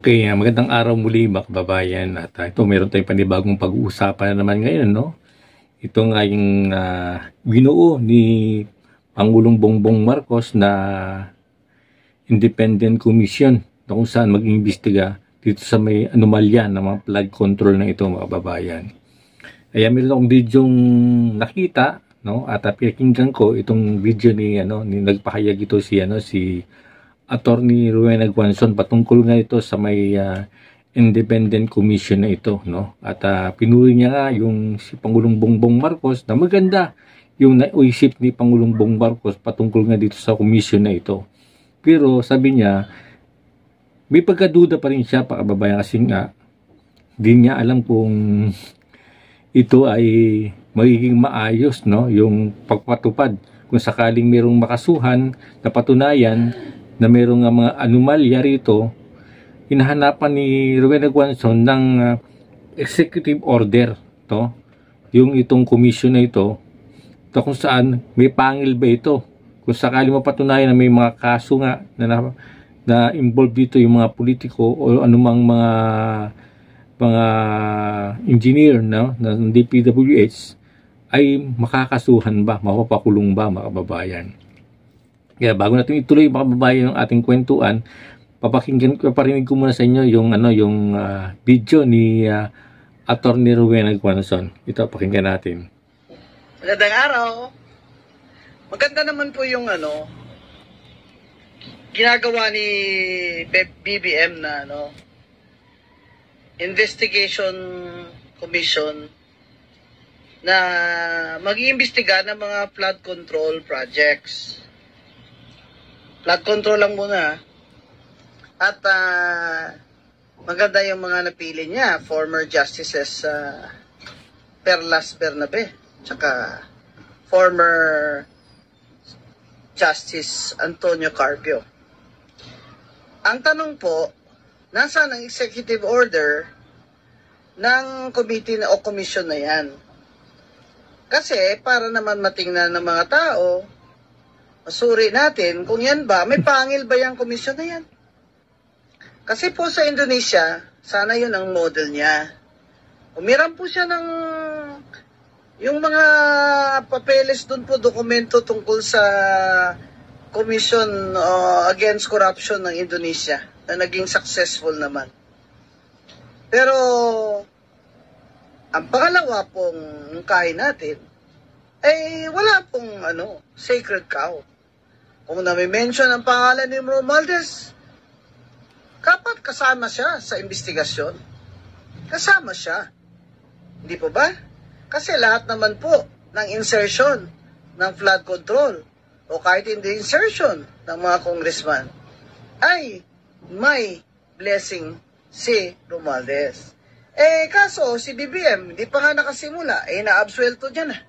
Okay, magandang araw muli mga kababayan at ito meron tayong panibagong pag-uusapan na naman ngayon, no? Ito nga yung binuo ni Pangulong Bongbong Marcos na Independent Commission na kung saan mag-iimbestiga dito sa may anomalya ng mga flood control na ito mga kababayan. Kaya meron akong videong nakita, no? At pinakinggan ko itong video ni nagpahayag ito si Attorney Rowena Guanzon patungkol nga ito sa may independent commission na ito, no? At pinuri niya nga yung si Pangulong Bongbong Marcos na maganda yung naisip ni Pangulong Bongbong Marcos patungkol nga dito sa commission na ito. Pero sabi niya may pagkaduda pa rin siya pa kababayan kasi nga hindi niya alam kung ito ay magiging maayos, no? Yung pagpatupad kung sakaling merong makasuhan na patunayan na mayroong mga anomalya rito, hinahanapan ni Rowena Guanzon ng executive order yung itong commission na ito kung saan may pangil ba ito kung sakali mapatunayan na may mga kaso nga na involved dito yung mga politiko o anumang mga engineer ng DPWH ay makakasuhan ba, mapapakulong ba mga kababayan. Kaya bago natin ituloy mga kababayan yung ating kwentuhan, paparinig ko muna sa inyo yung video ni Attorney Rowena Guanzon. Ito, pakinggan natin. Magandang araw. Maganda naman po yung ginagawa ni BBM na investigation commission na mag-iimbestiga ng mga flood control projects. Flood control lang muna. At maganda yung mga napili niya. Former Justices Perlas Bernabe. Tsaka former Justice Antonio Carpio. Ang tanong po, nasaan ang executive order ng committee o commission na yan? Kasi para naman matingnan ng mga tao, masuri natin kung yan ba, may pangil ba yung komisyon na yan? Kasi po sa Indonesia, sana yun ang model niya. Umiram po siya ng yung mga papeles dun po, dokumento tungkol sa Commission Against Corruption ng Indonesia na naging successful naman. Pero ang pangalawa pong kain natin ay wala pong sacred cow. Kung nami-mention ang pangalan ni Romualdez, dapat kasama siya sa investigasyon. Kasama siya. Hindi po ba? Kasi lahat naman po ng insertion ng flood control o kahit hindi insertion ng mga congressman ay may blessing si Romualdez. Kaso si BBM, hindi pa nga nakasimula, naabsuelto dyan na.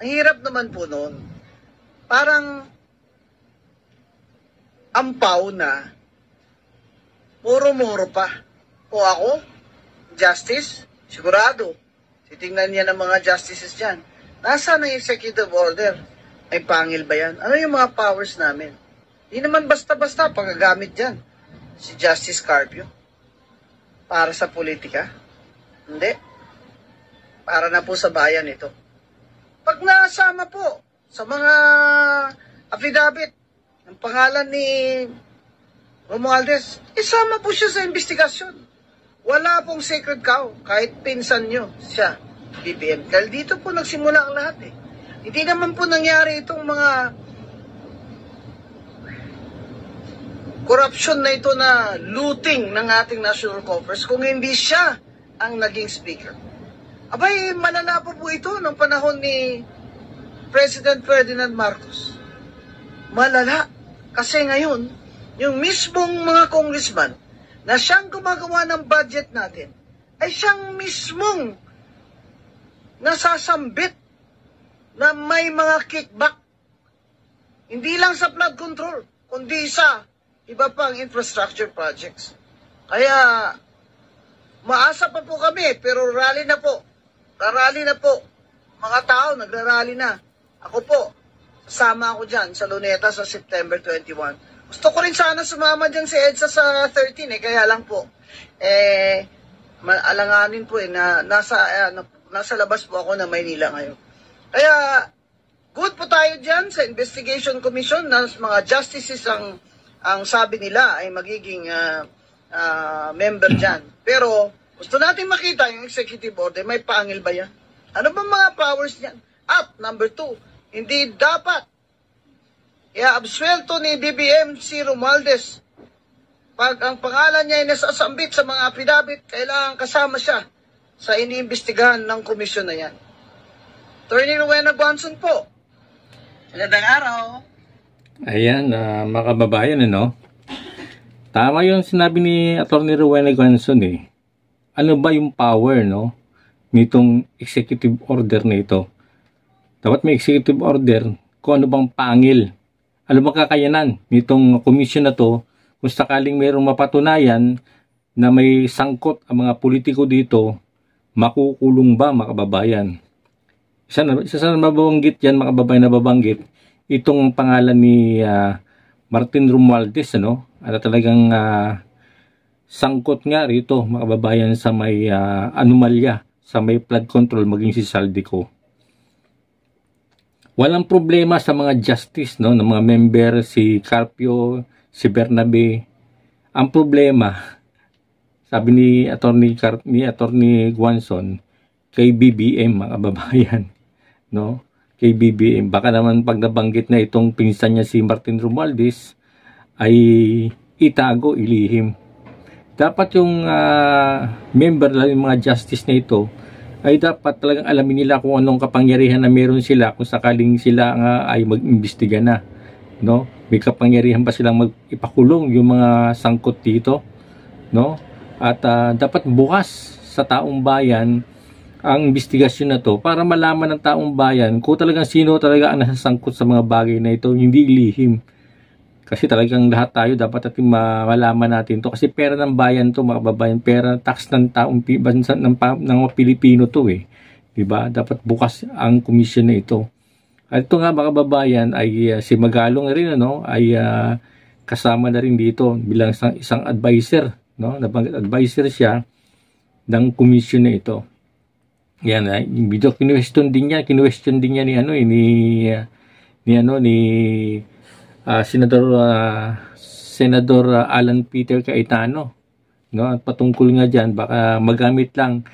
Ang hirap naman po noon. Parang ampaw na, muro-muro pa. O ako, justice, sigurado. Titingnan niya ng mga justices dyan. Nasaan ang executive order? Ay pangil ba yan? Ano yung mga powers namin? Hindi naman basta-basta pagagamit dyan. Si Justice Carpio. Para sa politika. Hindi. Para na po sa bayan ito. Pag nasama po sa mga affidavit ng pangalan ni Romualdez, isama po siya sa investigasyon. Wala pong sacred cow, kahit pinsan nyo siya, BBM. Dahil dito po nagsimula ang lahat eh. Hindi naman po nangyari itong mga corruption na ito na looting ng ating national coffers kung hindi siya ang naging speaker. Abay, malala po ito ng panahon ni President Ferdinand Marcos. Malala. Kasi ngayon, yung mismong mga congressman na siyang gumagawa ng budget natin, ay siyang mismong nasasambit na may mga kickback. Hindi lang sa flood control, kundi sa iba pang infrastructure projects. Kaya, maasa pa po kami, pero rally na po. Rally na po. Mga tao, nagrarally na. Ako po, kasama ako dyan sa Luneta sa September 21. Gusto ko rin sana sumama dyan si EDSA sa 13 kaya lang po, alanganin po na nasa labas po ako na Maynila ngayon. Kaya, good po tayo dyan sa Investigation Commission na mga justices ang sabi nila ay magiging member dyan. Pero, gusto natin makita yung executive order, may pangil ba yan? Ano ba mga powers niyan? At, number 2, hindi dapat i-absuelto ni BBM si Romualdez. Pag ang pangalan niya ay nasasambit sa mga affidavit, kailangan kasama siya sa iniimbestigahan ng komisyon na yan. Attorney Rowena Guanzon po. Magandang araw. Ayan, mga kababayan, ano? Tama yung sinabi ni Atty. Rowena Guanzon eh. Ano ba yung power, no? Nitong executive order na ito. Dapat may executive order kung ano bang pangil. Ano bang kakayanan nitong komisyon na to kung sakaling mayroong mapatunayan na may sangkot ang mga politiko dito, makukulong ba, mga kababayan? Isa sa mababanggit yan, mga kababayan, na babanggit itong pangalan ni Martin Romualdez, ano? At talagang sangkot nga rito, mga kababayan, sa may anomalya, sa may flood control, maging si Saldico. Walang problema sa mga justice, no, ng mga member, si Carpio, si Bernabe. Ang problema, sabi ni Attorney Guanzon, kay BBM, mga kababayan, no? Kay BBM, baka naman pag nabanggit na itong pinsan niya si Martin Romualdez ay itago, ilihim. Dapat yung member, lalo yung mga justice na ito, ay dapat talagang alamin nila kung anong kapangyarihan na meron sila kung sakaling sila nga ay mag-imbestiga na, no? May kapangyarihan ba silang ipakulong yung mga sangkot dito, no? At dapat bukas sa taong bayan ang investigasyon na to para malaman ng taong bayan kung talagang sino talaga ang nasasangkot sa mga bagay na ito, hindi ilihim. Kasi talagang lahat tayo dapat natin malaman natin to, kasi pera ng bayan to, mga kababayan, pera tax ng taong bansa ng mga Pilipino to eh. 'Di ba? Dapat bukas ang komisyon na ito. At ito nga, mga kababayan, ay si Magalong na rin, ano, ay kasama na rin dito bilang isang advisor, no? Advisor siya ng komisyon na ito. Yan, yung video kinwestiyon din niya ni ano ni Senador Alan Peter Cayetano, no? At patungkol nga diyan, baka magamit lang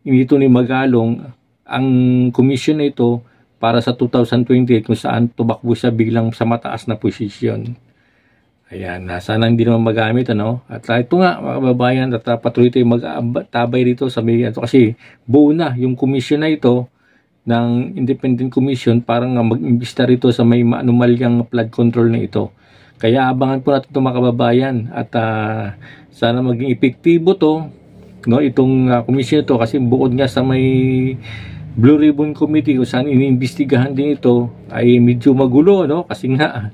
ito ni Magalong ang komisyon na ito para sa 2028 kung saan tumakbo siya biglang sa mataas na posisyon. Ayan, sana hindi naman magamit, ano? At ito nga, mga kababayan, at patuloy tayo magtabay rito sa may ito, kasi buo na yung komisyon na ito ng Independent Commission para nga mag-imbista rito sa may anomalyang flood control na ito. Kaya abangan po natin ito, mga kababayan, at sana maging epektibo to, no, itong komisyon ito, kasi bukod nga sa may Blue Ribbon Committee kung saan iniimbestigahan din ito, ay medyo magulo, no? Kasi nga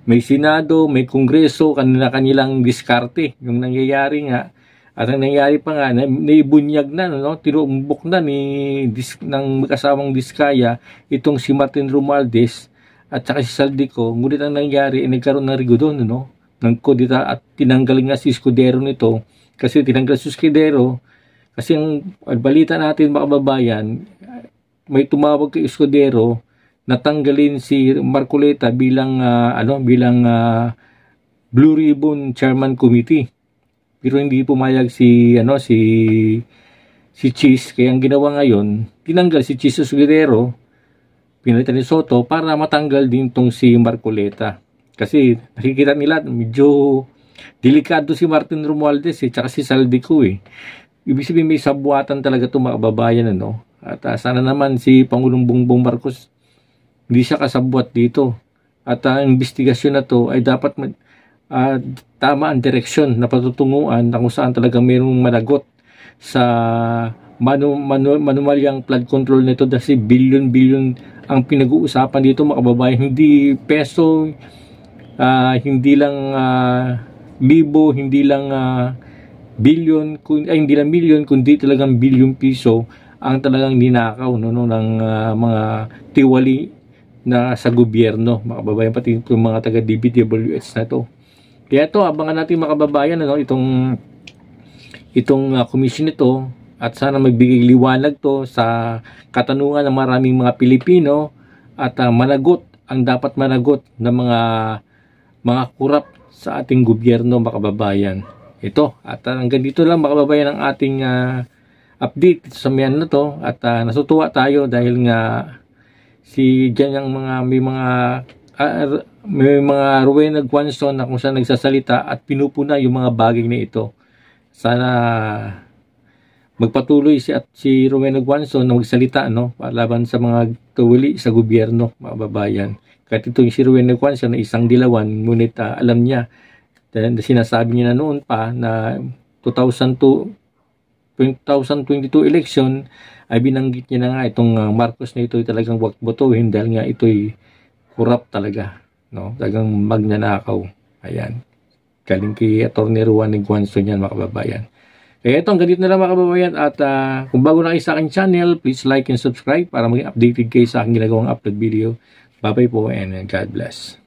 may Senado, may Kongreso, kanilang diskarte yung nangyayari nga. At ang nangyayari pa nga, naibunyag na, no? Tinumbok na ng mag-asawang Diskaya itong si Martin Romualdez at saka si Saldico. Ngunit ang nangyayari ay nagkaroon ng rigo doon, no? Ng kodita, at tinanggal nga si Escudero nito. Kasi tinanggal si Escudero kasi ang balita natin, mga kababayan, may tumawag kay Escudero na tanggalin si Marcoleta bilang Blue Ribbon Chairman Committee. Pero hindi pumayag si Cheese, kaya ang ginawa ngayon, tinanggal si Cheese Escudero, pinalitan ni Soto para matanggal din tong si Marcoleta. Kasi nakikita nila medyo delikado si Martin Romualdez tsaka si Saldico eh. Ibig sabihin may sabuatan talaga itong mga kababayan, ano? At sana naman si Pangulong Bongbong Marcos hindi siya kasabwat dito. At ang investigasyon na to ay dapat tama ang direksyon na patutunguan na kung saan talaga mayroong managot sa manumalyang flood control nito, dahil billion ang pinag-uusapan dito, mga kababayan. Hindi peso, hindi lang libo, hindi lang billion, hindi lang milyon, kundi talagang billion piso ang talagang ninakaw, no, ng mga tiwali na sa gobyerno, mga kababayan, pati yung mga taga DPWH na to. Kaya ito, abangan natin mga kababayan, ano, itong komisyon nito, at sana magbigay liwanag to sa katanungan ng maraming mga Pilipino, at managot ang dapat managot ng mga kurap sa ating gobyerno, mga kababayan. Ito, at hanggang dito lang mga kababayan ang ating update sa miyan na to, at natutuwa tayo dahil nga si dyan ang may mga Rowena Guanzon na kung saan nagsasalita at pinupuna yung mga bagay na ito. Sana magpatuloy si Rowena Guanzon na magsalita, no, laban sa mga tuwili sa gobyerno, mga babayan. Kahit ito si Rowena Guanzon na isang dilawan, ngunit alam niya, dahil sinasabi niya na noon pa na 2022 election ay binanggit niya na nga itong Marcos na ito ay talagang wag botohin dahil nga ito'y corrupt talaga, no? Talagang magnanakaw. Ayan. Galing kay Atty. Rowena Guanzon yan, mga kababayan. Kaya ito, hanggang dito na lang mga kababayan, at kung bago na kayo sa aking channel, please like and subscribe para maging updated kayo sa aking ginagawang upload video. Bye-bye po and God bless.